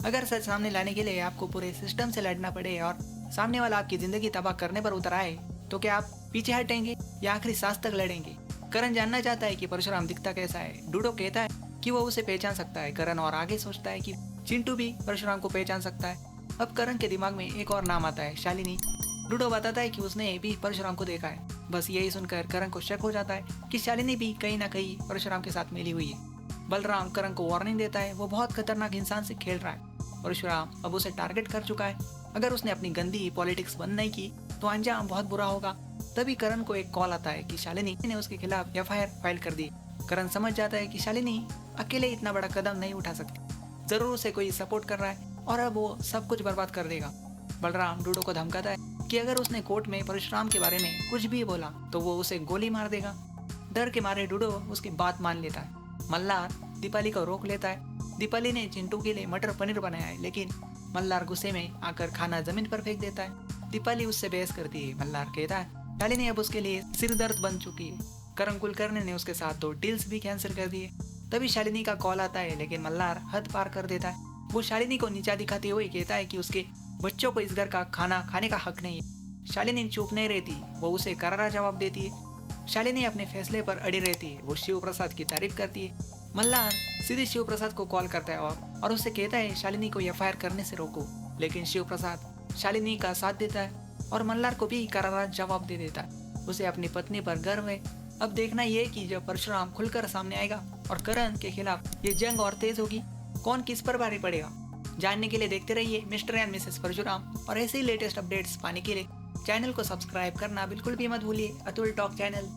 अगर सच सामने लाने के लिए आपको पूरे सिस्टम से लड़ना पड़े और सामने वाला आपकी जिंदगी तबाह करने पर उतर आए, तो क्या आप पीछे हटेंगे या आखिरी सांस तक लड़ेंगे? करण जानना चाहता है कि परशुराम दिखता कैसा है। डूडो कहता है कि वो उसे पहचान सकता है। करण और आगे सोचता है कि चिंटू भी परशुराम को पहचान सकता है। अब करण के दिमाग में एक और नाम आता है, शालिनी। डूडो बताता है कि उसने भी परशुराम को देखा है। बस यही सुनकर करण को शक हो जाता है कि शालिनी भी कहीं ना कहीं परशुराम के साथ मिली हुई है। बलराम करण को वार्निंग देता है, वो बहुत खतरनाक इंसान से खेल रहा है। परशुराम अब उसे टारगेट कर चुका है। अगर उसने अपनी गंदी पॉलिटिक्स बंद नहीं की तो अंजाम बहुत बुरा होगा। तभी करण को एक कॉल आता है कि शालिनी ने उसके खिलाफ एफआईआर फाइल कर दी। करण समझ जाता है कि शालिनी अकेले इतना बड़ा कदम नहीं उठा सकती, जरूर उसे कोई सपोर्ट कर रहा है और अब वो सब कुछ बर्बाद कर देगा। बलराम डूडो को धमकाता है कि अगर उसने कोर्ट में परशुराम के बारे में कुछ भी बोला तो वो उसे गोली मार देगा। डर के मारे डूडो उसकी बात मान लेता है। मल्हार दीपाली को रोक लेता है। दीपाली ने चिंटू के लिए मटर पनीर बनाया है, लेकिन मल्हार गुस्से में आकर खाना जमीन पर फेंक देता है। दीपाली उससे बहस करती है। मल्हार कहता है शालिनी अब उसके लिए सिर दर्द बन चुकी है। करण कुलकर्णी ने उसके साथ 2 डील्स भी कैंसिल कर दिए। तभी शालिनी का कॉल आता है, लेकिन मल्हार हद पार कर देता है। वो शालिनी को नीचा दिखाते हुए कहता है कि उसके बच्चों को इस घर का खाना खाने का हक नहीं है। शालिनी चुप नहीं रहती, वो उसे करारा जवाब देती है। शालिनी अपने फैसले पर अड़ी रहती है। वो शिव प्रसाद की तारीफ करती है। मल्हार सीधे शिव प्रसाद को कॉल करता है और उसे कहता है शालिनी को एफआईआर करने से रोको, लेकिन शिव प्रसाद शालिनी का साथ देता है और मल्हार को भी करारा जवाब दे देता है। उसे अपनी पत्नी पर गर्व है। अब देखना यह कि जब परशुराम खुलकर सामने आएगा और करण के खिलाफ ये जंग और तेज होगी, कौन किस पर भारी पड़ेगा। जानने के लिए देखते रहिए मिस्टर एंड मिसेस परशुराम, और ऐसे ही लेटेस्ट अपडेट्स पाने के लिए चैनल को सब्सक्राइब करना बिल्कुल भी मत भूलिए। Atul talk channel.